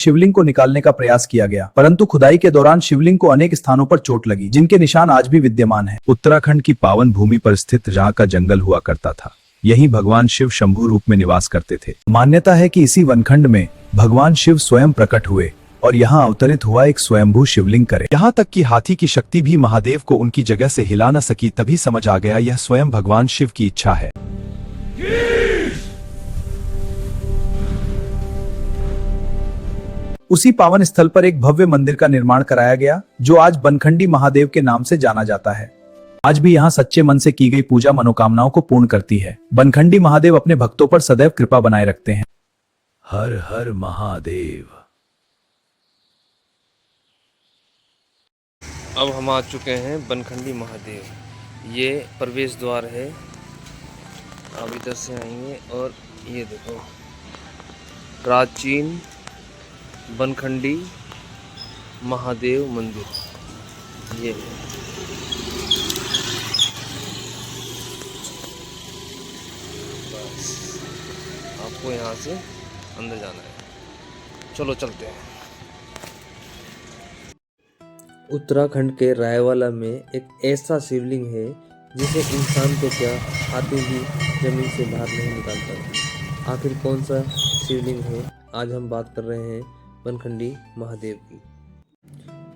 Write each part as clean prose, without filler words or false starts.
शिवलिंग को निकालने का प्रयास किया गया, परंतु खुदाई के दौरान शिवलिंग को अनेक स्थानों पर चोट लगी, जिनके निशान आज भी विद्यमान हैं। उत्तराखंड की पावन भूमि पर स्थित जहाँ का जंगल हुआ करता था, यहीं भगवान शिव शंभु रूप में निवास करते थे। मान्यता है कि इसी वनखंड में भगवान शिव स्वयं प्रकट हुए और यहाँ अवतरित हुआ एक स्वयंभू शिवलिंग करे। यहाँ तक कि हाथी की शक्ति भी महादेव को उनकी जगह से हिला न सकी, तभी समझ आ गया यह स्वयं भगवान शिव की इच्छा है। उसी पावन स्थल पर एक भव्य मंदिर का निर्माण कराया गया, जो आज बनखंडी महादेव के नाम से जाना जाता है। आज भी यहाँ सच्चे मन से की गई पूजा मनोकामनाओं को पूर्ण करती है। बनखंडी महादेव अपने भक्तों पर सदैव कृपा बनाए रखते हैं। हर हर महादेव। अब हम आ चुके हैं बनखंडी महादेव। ये प्रवेश द्वार है। आप इधर से आएंगे और ये देखो प्राचीन बनखंडी महादेव मंदिर ये है। बस आपको यहाँ से अंदर जाना है। चलो चलते हैं। उत्तराखंड के रायवाला में एक ऐसा शिवलिंग है जिसे इंसान तो क्या हाथी भी जमीन से बाहर नहीं निकाल पाते। आखिर कौन सा शिवलिंग है? आज हम बात कर रहे हैं बनखंडी महादेव की।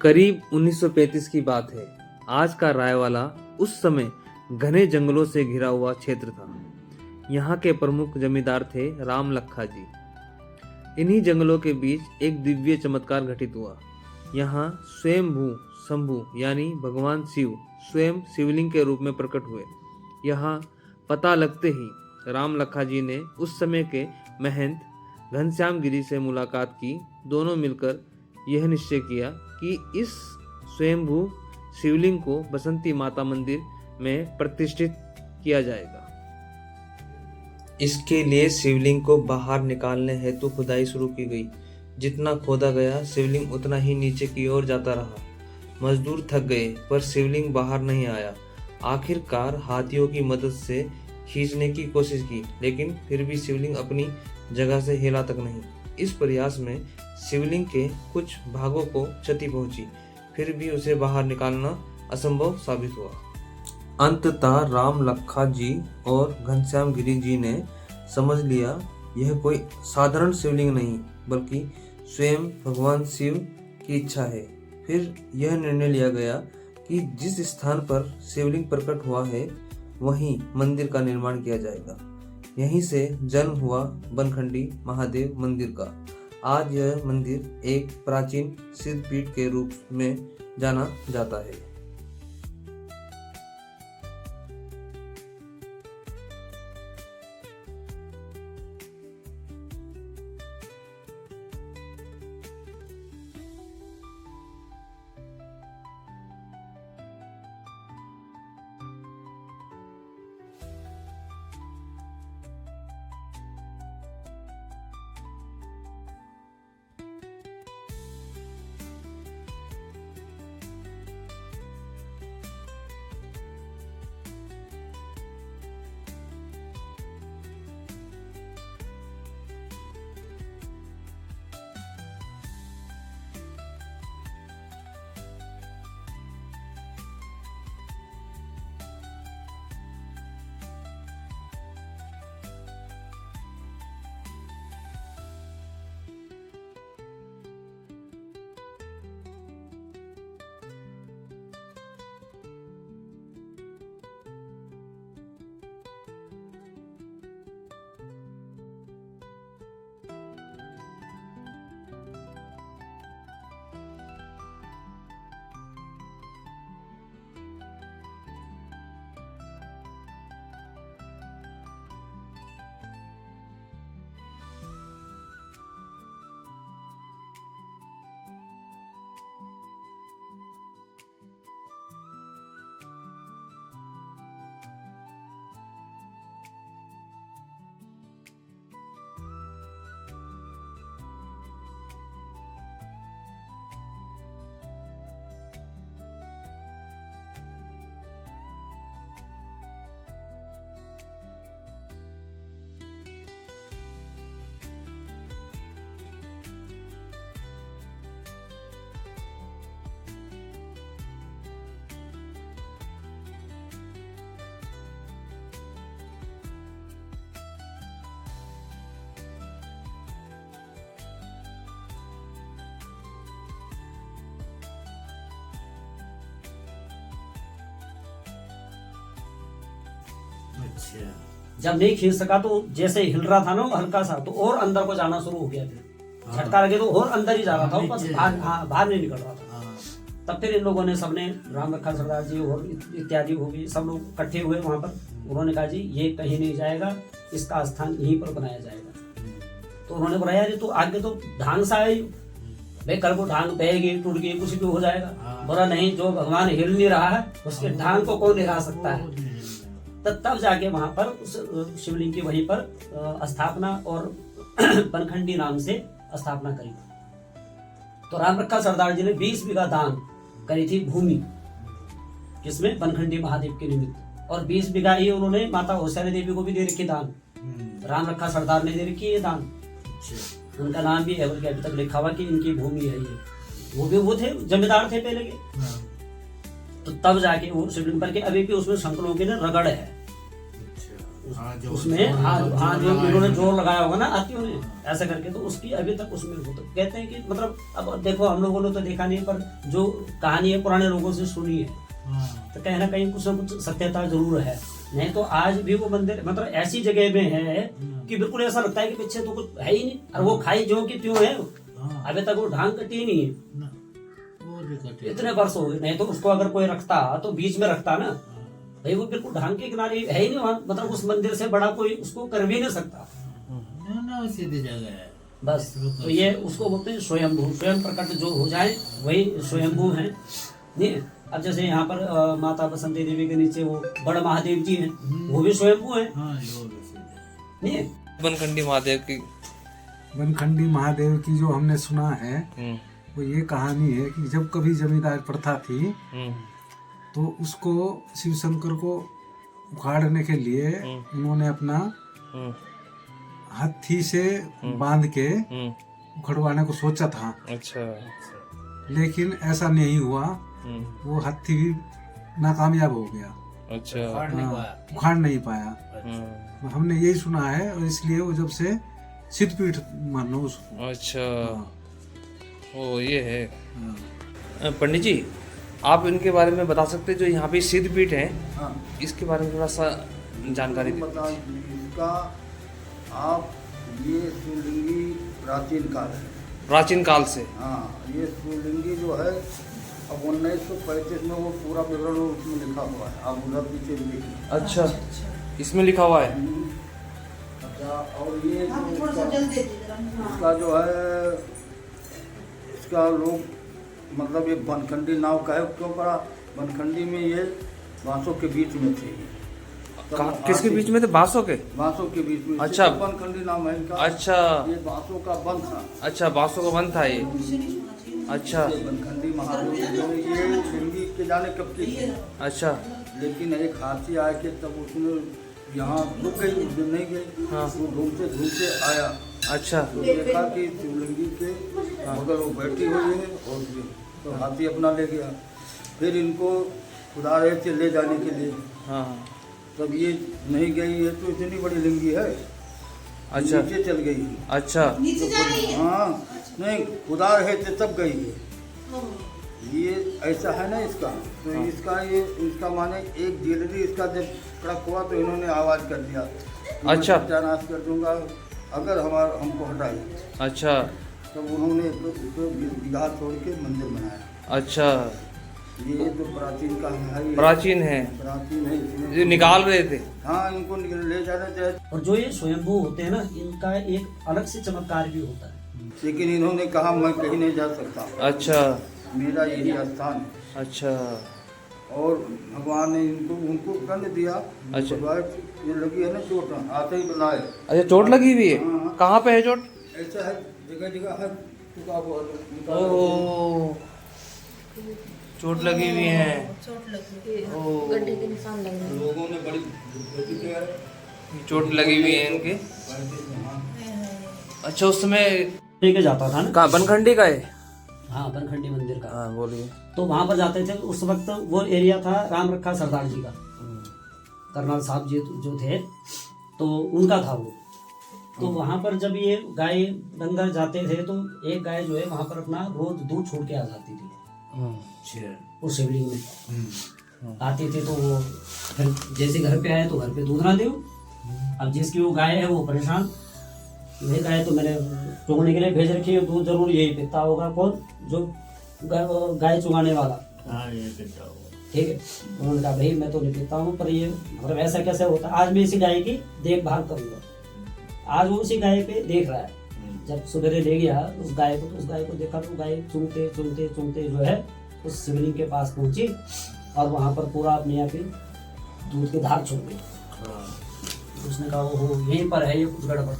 करीब 1935 की बात है। आज का रायवाला उस समय घने जंगलों से घिरा हुआ क्षेत्र था। यहाँ के प्रमुख जमींदार थे राम लखा जी। इन्हीं जंगलों के बीच एक दिव्य चमत्कार घटित हुआ। यहाँ स्वयंभू शंभु यानी भगवान शिव स्वयं शिवलिंग के रूप में प्रकट हुए। यहाँ पता लगते ही राम लखा जी ने उस समय के महंत घनश्याम गिरी से मुलाकात की। दोनों मिलकर यह निश्चय किया कि इस स्वयंभू शिवलिंग को बसंती माता मंदिर में प्रतिष्ठित किया जाएगा। इसके लिए शिवलिंग को बाहर निकालने हेतु खुदाई शुरू की गई। जितना खोदा गया शिवलिंग उतना ही नीचे की ओर जाता रहा। मजदूर थक गए पर शिवलिंग बाहर नहीं आया। आखिरकार हाथियों की मदद से खींचने की कोशिश की, लेकिन फिर भी शिवलिंग अपनी जगह से हिला तक नहीं। इस प्रयास में शिवलिंग के कुछ भागों को क्षति पहुंची, फिर भी उसे बाहर निकालना असंभव साबित हुआ। अंततः राम लखा जी और घनश्याम गिरी जी ने समझ लिया यह कोई साधारण शिवलिंग नहीं बल्कि स्वयं भगवान शिव की इच्छा है। फिर यह निर्णय लिया गया कि जिस स्थान पर शिवलिंग प्रकट हुआ है वहीं मंदिर का निर्माण किया जाएगा। यहीं से जन्म हुआ बनखंडी महादेव मंदिर का। आज यह मंदिर एक प्राचीन सिद्धपीठ के रूप में जाना जाता है। अच्छा। जब नहीं खींच सका तो जैसे हिल रहा था ना वो हल्का सा, तो और अंदर को जाना शुरू हो गया, फिर झटका लगे तो और अंदर ही जा रहा था वो, बस बाहर नहीं निकल रहा था। हाँ। तब फिर इन लोगों ने, सबने, राम रखा सरदार जी और इत्यादि हो गए, सब लोग इकट्ठे हुए वहां पर। उन्होंने कहा जी ये कहीं नहीं जाएगा, इसका स्थान यहीं पर बनाया जाएगा। तो उन्होंने बताया जी तो आगे तो ढांग सा है भाई, कल को ढांग बहेगी टूट गई कुछ भी हो जाएगा। बोला नहीं, जो भगवान हिल नहीं रहा है उसके ढांग को कौन हिला सकता है। तब जाके वहां पर उस शिवलिंग की वहीं पर स्थापना और बनखंडी नाम से स्थापना करी। तो राम रखा सरदार जी ने 20 बीघा दान करी थी भूमि, जिसमें बनखंडी महादेव के निमित्त, और 20 बीघा ही उन्होंने माता होशियारी देवी को भी दे रखी दान। राम रखा सरदार ने दे रखी है दान, उनका नाम भी है, बल्कि अभी तक लिखा हुआ कि इनकी भूमि है ये। वो थे जमींदार थे पहले के। तो तब जाके वो शिवलिंग पर के अभी भी उसमें शंकरों की ना रगड़ है उसमें। हाँ जो इन्होंने जोर लगाया होगा ना हाथियों ने ऐसा करके, तो उसकी अभी तक उसमें वो। तो कहते हैं कि मतलब अब देखो हम लोगों ने तो देखा नहीं, पर जो कहानी है पुराने लोगों से सुनी है, तो कहीं ना कहीं कुछ ना कुछ सत्यता जरूर है। नहीं तो आज भी वो मंदिर मतलब ऐसी जगह में है कि बिल्कुल ऐसा लगता है कि पीछे तो कुछ है ही नहीं, और वो खाई जो की त्यों है, अभी तक वो ढांग कटी ही नहीं है। इतने वर्ष हो गए। नहीं तो उसको अगर कोई रखता तो बीच में रखता ना भाई, वो बिल्कुल ढांग के किनारे है ही नहीं वहां, मतलब उस मंदिर से बड़ा कोई उसको कर भी नहीं सकता। सीधी जगह है बस। तो ये उसको बोलते हैं स्वयंभू, स्वयं प्रकट जो हो जाए वही स्वयंभू है। नहीं, अब जैसे यहाँ पर माता बसंती देवी के नीचे वो बड़ महादेव जी हैं, वो भी स्वयंभू है। नहीं, बनखंडी महादेव की बनखंडी महादेव की जो हमने सुना है वो ये कहानी है कि जब कभी जमींदार प्रथा थी तो उसको शिव शंकर को उखाड़ने के लिए उन्होंने अपना हाथी से बांध के उखड़वाने को सोचा था। अच्छा। लेकिन ऐसा नहीं हुआ, वो हाथी भी नाकामयाब हो गया। अच्छा। उखाड़ नहीं पाया। हमने यही सुना है, और इसलिए वो जब से सिद्धपीठ मानो उसको। अच्छा। ओ ये है। पंडित जी, आप इनके बारे में बता सकते हैं जो यहाँ पे सिद्धपीठ है, इसके बारे में थोड़ा सा जानकारी दें। इसका आप ये शिवलिंगी प्राचीन काल है, प्राचीन काल से। हाँ ये शिवलिंगी जो है अब 1935 में वो पूरा विवरण उसमें लिखा हुआ है, आप उधर पीछे भी देखिए। अच्छा, इसमें लिखा हुआ है। अच्छा, और ये इसका जो है, इसका लोग मतलब ये बनखंडी नाव का है, क्यों पड़ा बनखंडी में, ये बांसों के बीच में थे। किसके बीच में थे? बांसों के? बांसों के बीच में। अच्छा। बनखंडी नाम है इनका। अच्छा। ये बांसों का बंद था। अच्छा, बांसों का बंद था ये। अच्छा। बनखंडी महादेव ये लिंगी के जाने कब की थी। अच्छा। लेकिन एक हाथी आया के तब उसने यहाँ रुक गई, उस दिन नहीं गई। हाँ। वो घूमते आया। अच्छा। तो देखा कि शिवलिंगी के मगर वो बैठी हुई है, और तो हाथी अपना ले गया। फिर इनको खुदा रहे थे ले जाने के लिए। हाँ। तब ये नहीं गई है, तो इतनी बड़ी लिंगी है। अच्छा। नीचे चल गई। अच्छा। हाँ नहीं, खुदा रहे थे तब गई है। ये ऐसा है ना इसका। तो इसका ये इसका माने एक ज्वेलरी इसका जब कड़क हुआ तो इन्होंने आवाज कर दिया। अच्छा। सत्यानाश कर दूंगा अगर हमको हटाई। अच्छा। तब उन्होंने उसको बिगाड़ छोड़ के मंदिर बनाया। अच्छा। ये तो प्राचीन का है, ये प्राचीन है। प्राचीन है, इसमें ये निकाल रहे थे। हाँ इनको ले जाना चाहिए। और जो ये स्वयंभू होते हैं ना, इनका एक अलग से चमत्कार भी होता है। लेकिन इन्होंने कहा मैं कहीं नहीं जा सकता, अच्छा। मेरा यही स्थान है। अच्छा। और भगवान ने इनको उनको दंड दिया। अच्छा। ये लगी है ना चोट, आते ही बुलाए। अच्छा, चोट लगी हुई है? हाँ। कहाँ पे है चोट? ऐसा है, जगह जगह है, टुका हुआ है। ओह, चोट लगी हुई है। गड्ढे के निशान लग रहे हैं। लोगों ने बड़ी चोट लगी हुई है इनके। अच्छा, उस समय लेके जाता था ना। कहाँ? बनखंडी का है? हाँ, बनखंडी मंदिर का। हाँ, बोलिए। तो वहां पर जाते थे। उस वक्त वो एरिया था राम रखा सरदार जी का, कर्नल साहब जी जो थे, तो उनका था वो। तो वहां पर जब ये गाय डंगर जाते थे तो एक गाय जो है वहां पर अपना रोज दूध छोड़ के आ जाती थी उस शिवलिंग में। आती थी तो वो फिर जैसे घर पे आए तो घर पे दूध ना दो। अब जिसकी वो गाय है वो परेशान, ये गाय तो मैंने चुगने के लिए भेज रखी है, दूध जरूर यही पीता होगा। कौन? जो गाय चुगाने वाला। हाँ ये कितना हुआ। ठीक है, उन्होंने कहा भाई मैं तो नहीं पीता हूँ, पर ये मतलब ऐसा कैसे होता है। आज मैं इसी गाय की देखभाल करूंगा। आज वो उसी गाय पे देख रहा है। जब सवेरे ले गया उस गाय को, तो उस गाय को देखा तो गाय चुनते चुनते चुनते जो है उस शिवलिंग के पास पहुंची और वहां पर पूरा अपने यहाँ पे दूध की धार छोड़ दी। उसने कहा वो यहीं पर है, ये कुछ गड़बड़।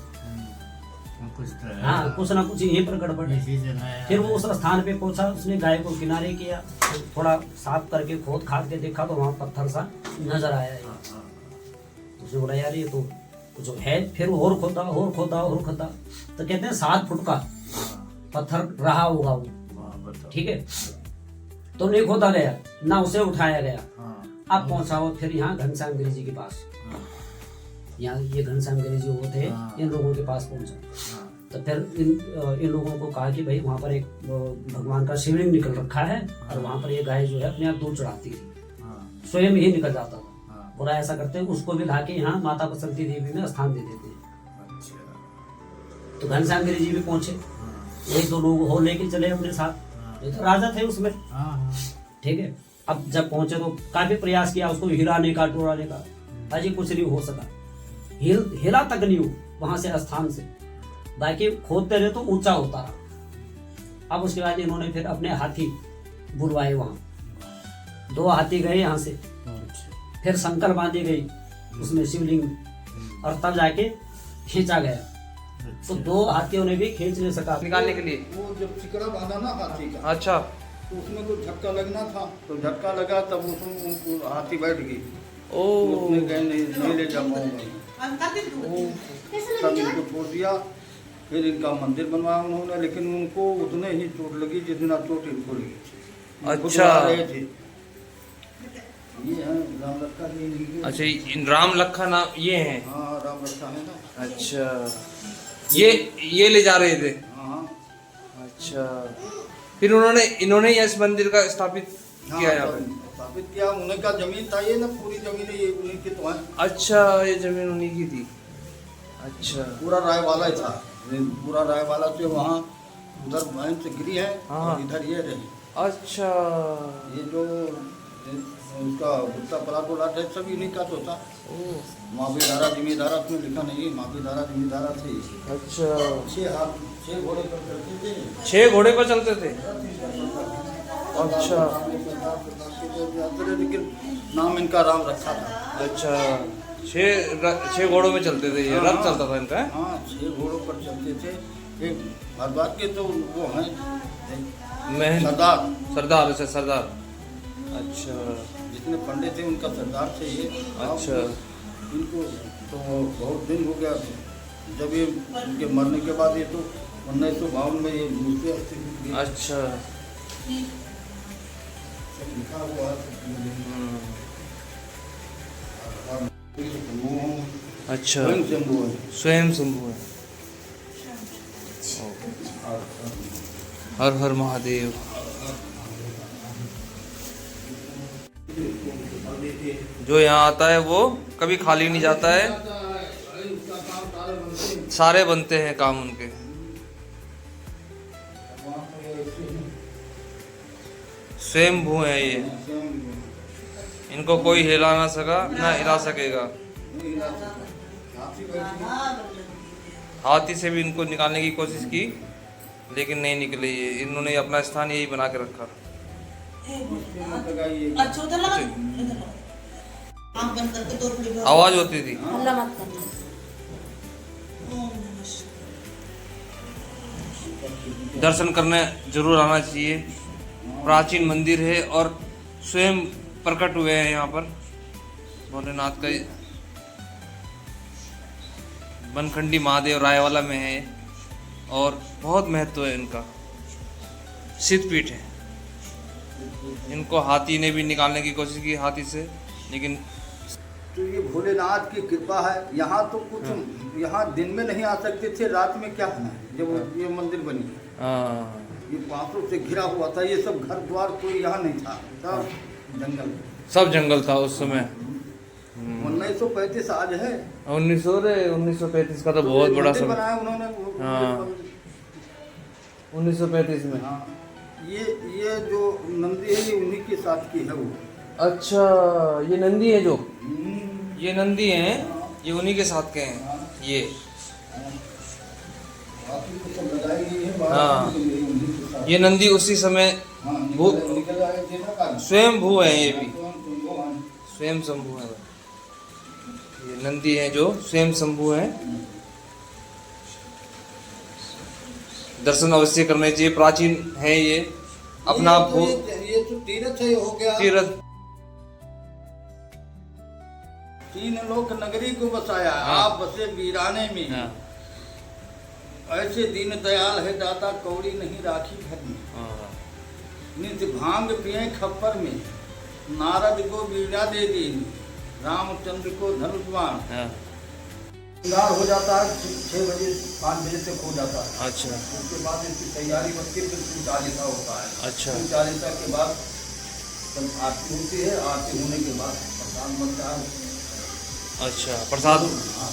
कुछ तो है। हाँ, कुछ ना कुछ यहीं पर गड़बड़ है। इसी जगह है। फिर वो उस स्थान पे पहुंचा, उसने गाय को किनारे किया, थोड़ा साफ करके खोद खाद के देखा तो वहां पत्थर सा नजर आया। तो उसने बोला यार ये तो कुछ है। फिर और खोदा और खोदा और खोदा, तो कहते हैं 7 फुट का पत्थर रहा होगा वो। हाँ, बताओ। ठीक है, तो नहीं खोदा गया ना उसे उठाया गया। हाँ, अब पहुंचा वो फिर यहाँ घनश्याम गिरी जी के पास। हाँ, यहाँ ये घनश्याम गिरी जी वो थे, हाँ। इन लोगों के पास पहुंचा। हाँ, तो फिर इन लोगों को कहा कि भाई वहाँ पर एक भगवान का शिवलिंग निकल रखा है और वहाँ पर ये गाय जो है अपने आप दूध चढ़ाती थी, हाँ, स्वयं ही निकल जाता था। हाँ। पूरा ऐसा करते हैं, उसको भी ला के यहाँ माता बसंती देवी में स्थान दे देते हैं। अच्छा। तो घनश्याम गिरी जी भी पहुंचे, हाँ, 1-2 लोग हो लेके चले अपने साथ। ये तो राजा थे उसमें। हाँ, हाँ। ठीक है, अब जब पहुंचे तो काफी प्रयास किया उसको हिलाने का टोराने का, अजय कुछ नहीं हो सका। हिला तक नहीं हो वहां से स्थान से, बाकी खोदते रहे तो ऊंचा होता रहा। अब उसके बाद इन्होंने फिर अपने हाथी बुलवाए वहां, 2 हाथी गए यहाँ से, अच्छा। फिर संकर बांधी गई उसमें शिवलिंग, और तब जाके खींचा गया। तो 2 हाथियों ने भी खींच नहीं सका निकालने के लिए। वो जब चिकड़ा बांधा ना हाथी का, अच्छा। तो उसमें कुछ झटका लगना था, तो झटका लगा तब उसमें हाथी बैठ गई। ओ उसने कहे नहीं ले जा पाऊंगा, तब इनको छोड़ दिया। फिर इनका मंदिर बनवाया उन्होंने, लेकिन उनको उतने ही चोट लगी जितना चोट इनको लगी। अच्छा। खुद आ रहे थे। ये है राम लक्खा जी इनके। अच्छा, इन राम लखन नाम ये हैं। हाँ राम लक्खा है ना। अच्छा, ये ले जा रहे थे। हाँ अच्छा, फिर इन्होंने इस मंदिर का स्थापित किया यहाँ पे। स्थापित किया। उन्हीं का जमीन था ये ना, पूरी जमीन ये उन्हीं की तो है। अच्छा, ये जमीन उन्हीं की थी। अच्छा। पूरा राय वाला ही था। पूरा राय वाला से वहाँ उधर बहन से गिरी है हाँ। और इधर ये रही। अच्छा। ये जो उसका गुप्ता पलाट उलाट है सब इन्हीं का तो था। माफीधारा जिम्मेदारा उसमें लिखा नहीं, माफीधारा जिम्मेदारा थे। अच्छा, 6 घोड़े पर चलते थे। 6 घोड़े पर चलते थे। अच्छा। लेकिन नाम इनका राम रखा था। अच्छा, 6 घोड़ों में चलते थे ये, रथ चलता था इनका। हाँ 6 घोड़ों पर चलते थे। एक हरबाद के तो वो हैं सरदार। सरदार। अच्छा, सरदार। अच्छा। जितने पंडित थे उनका सरदार थे ये। अच्छा। इनको तो बहुत दिन हो गया जब ये इनके मरने के बाद, ये तो 1952 में ये मूर्ति अस्तित्व में अच्छा। लिखा हुआ है। अच्छा, स्वयं शंभू है। स्वयं शंभू है। हर हर महादेव। जो यहाँ आता है वो कभी खाली नहीं जाता है, सारे बनते हैं काम उनके। स्वयंभू है ये, इनको कोई हिला ना सका ना हिला सकेगा। हाथी से भी इनको निकालने की कोशिश की लेकिन नहीं निकले ये, इन्होंने अपना स्थान यही बना के रखा। अच्छा उधर लगा, इधर लगा। आँख बंद करके 2 फुड़ी में आवाज होती थी। हल्ला मत करना। दर्शन करने जरूर आना चाहिए। प्राचीन मंदिर है और स्वयं प्रकट हुए हैं यहाँ पर भोलेनाथ का। बनखंडी महादेव रायवाला में है और बहुत महत्व है इनका। सिद्धपीठ है। इनको हाथी ने भी निकालने की कोशिश की, हाथी से, लेकिन तो ये भोलेनाथ की कृपा है। यहाँ तो कुछ यहाँ दिन में नहीं आ सकते थे, रात में क्या है जब ये मंदिर बनी। ये बांसों से घिरा हुआ था, ये सब घर द्वार कोई यहाँ नहीं था, सब जंगल। सब जंगल था उस समय। 1935 आज है। 1935 का तो बहुत बड़ा मंदिर समय। बनाया उन्होंने हाँ। 1935 में। हाँ, ये जो नंदी है ये उन्हीं के साथ की है वो। अच्छा, ये नंदी है जो, ये नंदी हैं, ये उन्हीं के साथ के हैं ये। बाकी तो सब लगाई गई है। हाँ। बाकी तो उन्हीं के साथ। ये नंदी उसी समय हाँ, वो निकल आए थे ना काल। स्वयं भू है, ये भी हाँ, स्वयं शंभू है। ये नंदी है जो स्वयं शंभू है। दर्शन अवश्य करने चाहिए, प्राचीन है ये अपना भू ये तो तीर्थ है हो गया। तीर्थ। 3 लोक नगरी को बसाया। हाँ। आप बसे वीराने में। हाँ, ऐसे दीन दयाल है दाता कौड़ी नहीं राखी घर में। हाँ, नित्य भांग पिए खप्पर में। नारद को वीणा दे दी, रामचंद्र को धनुष बाण। हाँ। श्रृंगार हो जाता है 6 बजे 5 बजे तक हो जाता है। अच्छा, उसके बाद इसकी तैयारी बनती है, फिर चालीसा होता है। अच्छा। फिर चालीसा के बाद जब आरती होती है, आरती होने के बाद प्रसाद बनता है। अच्छा, प्रसाद। हाँ,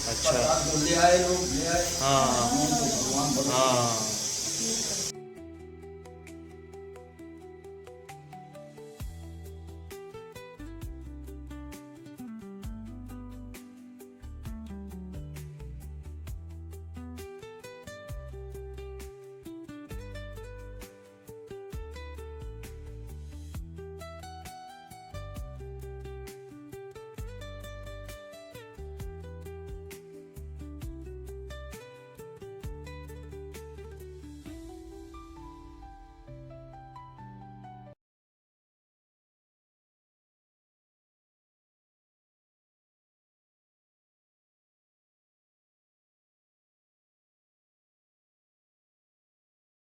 अच्छा, प्रसाद जो ले आए लोग ले आए। हाँ, तो भगवान बना। हाँ।